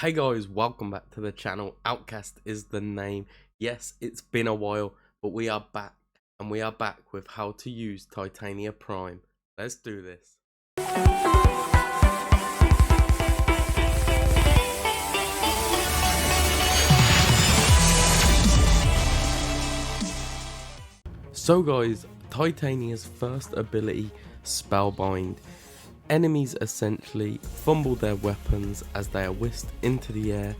Hey guys, welcome back to the channel. Outcast is the name. Yes, it's been a while, but we are back, and we are back with how to use Titania Prime. Let's do this. So guys, Titania's first ability, Spellbind. Enemies essentially fumble their weapons as they are whisked into the air.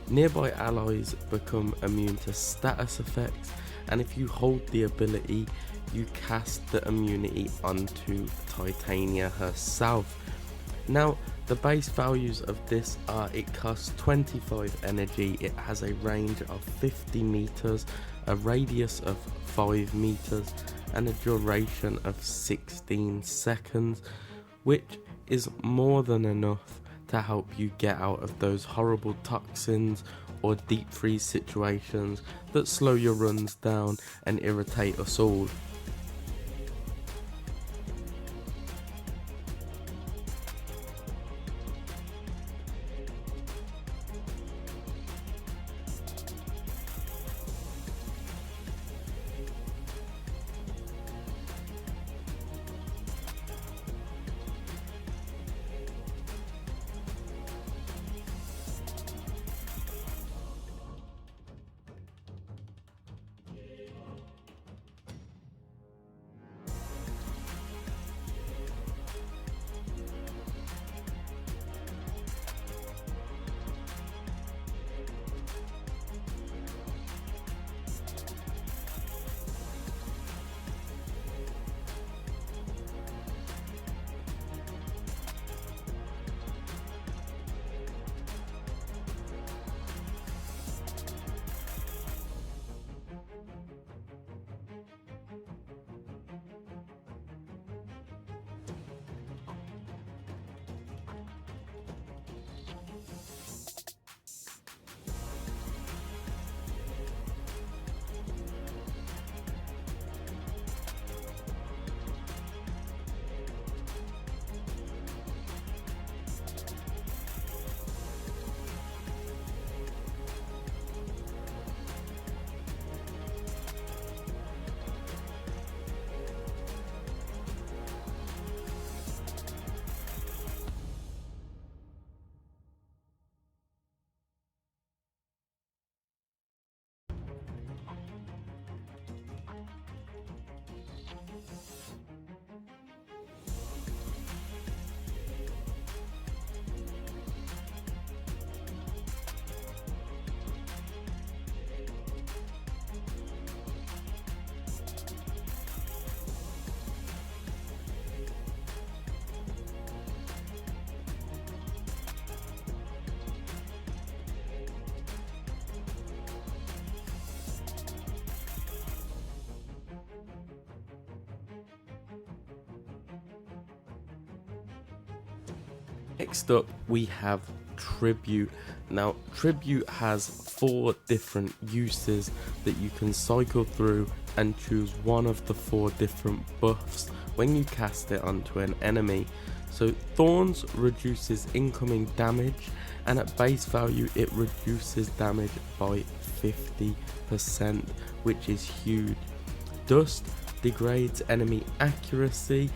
Nearby allies become immune to status effects, and if you hold the ability, you cast the immunity onto Titania herself. Now, the base values of this are: it costs 25 energy, it has a range of 50 meters, a radius of 5 meters, and a duration of 16 seconds, which is more than enough to help you get out of those horrible toxins or deep freeze situations that slow your runs down and irritate us all. Next up, we have Tribute. Now, Tribute has 4 different uses that you can cycle through and choose one of the 4 different buffs when you cast it onto an enemy. So Thorns reduces incoming damage, and at base value it reduces damage by 50%, which is huge. Dust degrades enemy accuracy,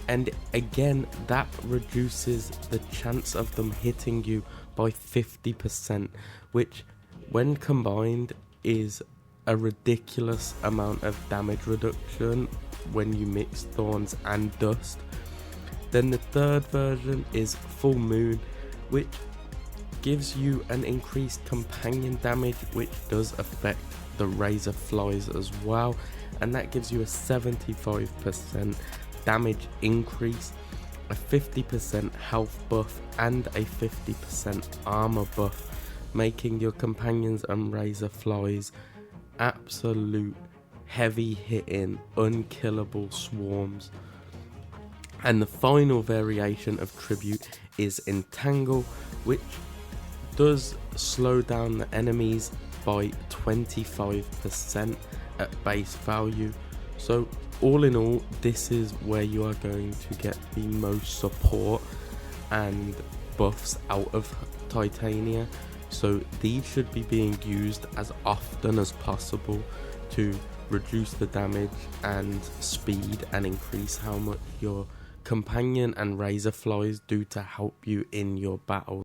and again that reduces the chance of them hitting you by 50%, which when combined is a ridiculous amount of damage reduction when you mix Thorns and Dust. Then the third version is Full Moon, which gives you an increased companion damage, which does affect the Razor Flies as well, and that gives you a 75% damage increase, a 50% health buff, and a 50% armor buff, making your companions and Razor Flies absolute heavy hitting, unkillable swarms. And the final variation of Tribute is Entangle, which does slow down the enemies by 25% at base value. So all in all, this is where you are going to get the most support and buffs out of Titania, so these should be being used as often as possible to reduce the damage and speed and increase how much your companion and razor flies do to help you in your battle.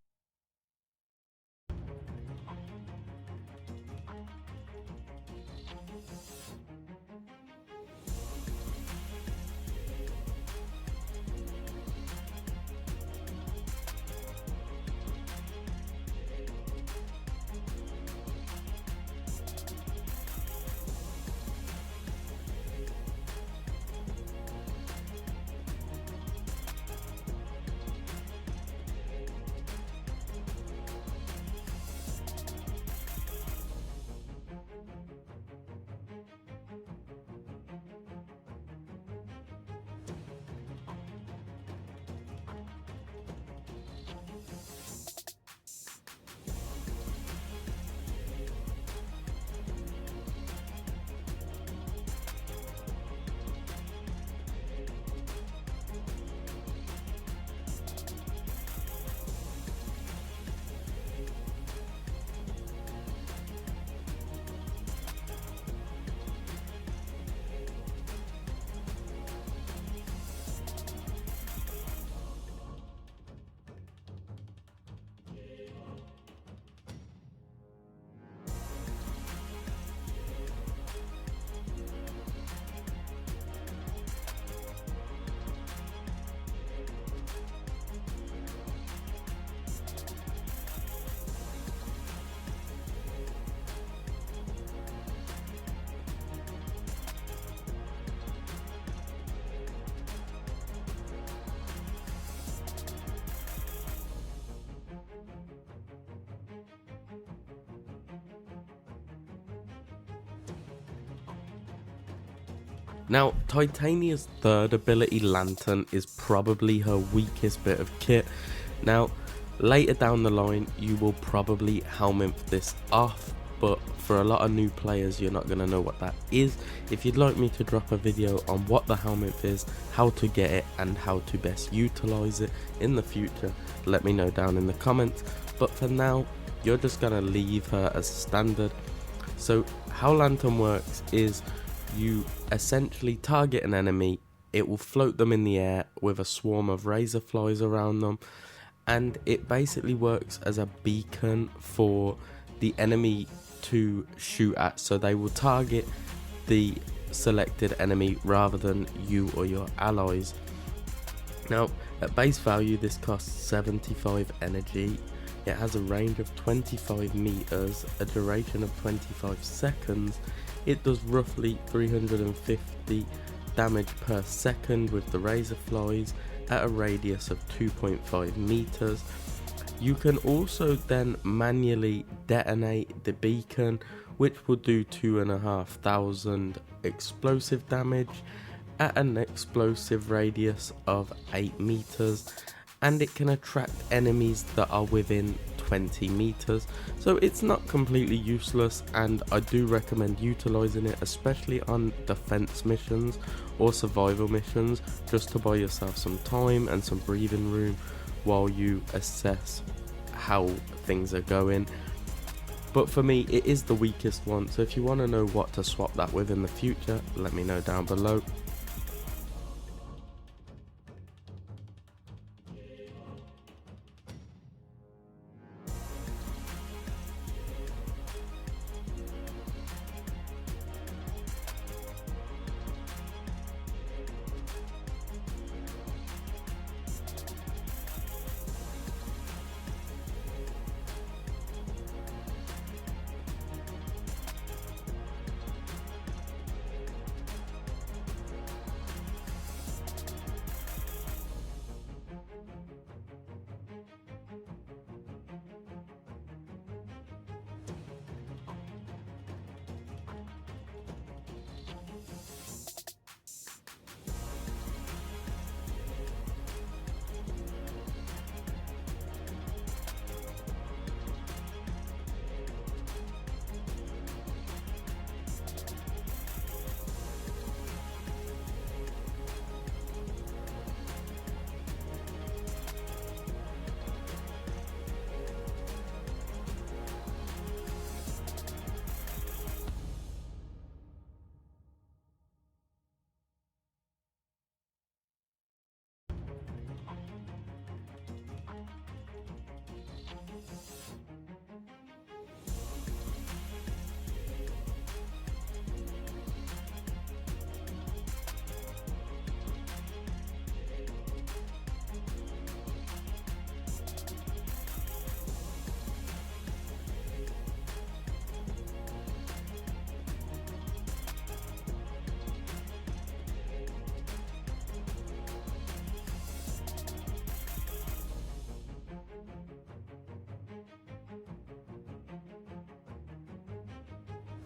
Now, Titania's third ability, Lantern, is probably her weakest bit of kit. Now, later down the line, you will probably helmet this off, but for a lot of new players, you're not going to know what that is. If you'd like me to drop a video on what the helmet is, how to get it, and how to best utilize it in the future, let me know down in the comments. But for now, you're just going to leave her as standard. So, how Lantern works is you essentially target an enemy, it will float them in the air with a swarm of razor flies around them, and it basically works as a beacon for the enemy to shoot at, so they will target the selected enemy rather than you or your allies. Now, at base value, this costs 75 energy. It has a range of 25 meters, a duration of 25 seconds. It does roughly 350 damage per second with the razor flies at a radius of 2.5 meters. You can also then manually detonate the beacon, which will do 2,500 explosive damage at an explosive radius of 8 meters, and it can attract enemies that are within 20 meters, so it's not completely useless, and I do recommend utilizing it, especially on defense missions or survival missions, just to buy yourself some time and some breathing room while you assess how things are going. But for me, it is the weakest one, so if you want to know what to swap that with in the future, let me know down below.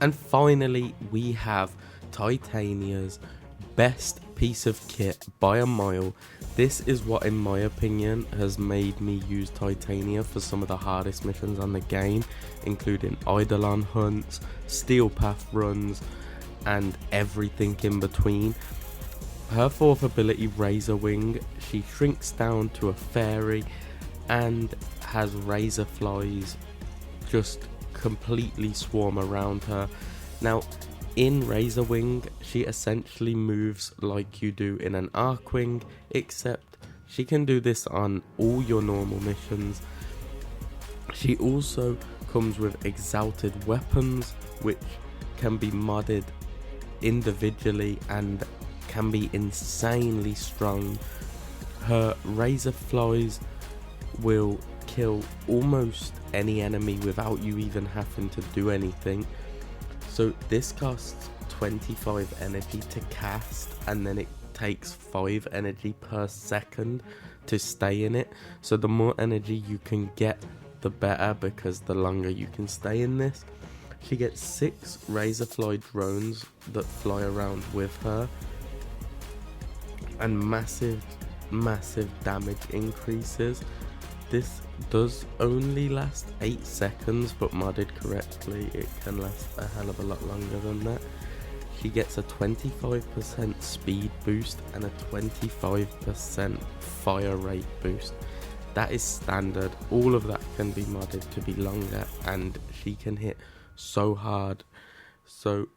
And finally, we have Titania's best piece of kit by a mile. This is what, in my opinion, has made me use Titania for some of the hardest missions on the game, including Eidolon hunts, Steel Path runs, and everything in between. Her fourth ability, Razor Wing, she shrinks down to a fairy and has razor flies just completely swarm around her. Now, in Razor Wing, she essentially moves like you do in an Arc Wing, except she can do this on all your normal missions. She also comes with exalted weapons, which can be modded individually and can be insanely strong. Her razor flies will kill almost any enemy without you even having to do anything. So this costs 25 energy to cast, and then it takes 5 energy per second to stay in it. So the more energy you can get, the better, because the longer you can stay in this. She gets 6 razorfly drones that fly around with her, and massive damage increases. This does only last 8 seconds, but modded correctly it can last a hell of a lot longer than that. She gets a 25% speed boost and a 25% fire rate boost. That is standard. All of that can be modded to be longer, and she can hit so hard. So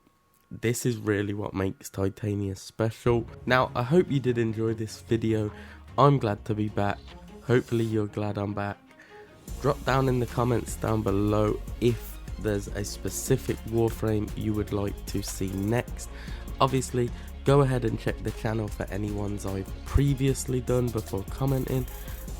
this is really what makes Titania special. Now, I hope you did enjoy this video. I'm glad to be back. Hopefully you're glad I'm back. Drop down in the comments down below if there's a specific Warframe you would like to see next. Obviously, go ahead and check the channel for any ones I've previously done before commenting.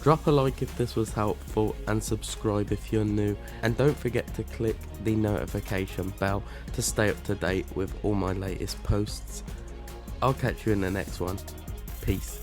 Drop a like if this was helpful, and subscribe if you're new, and don't forget to click the notification bell to stay up to date with all my latest posts. I'll catch you in the next one. Peace.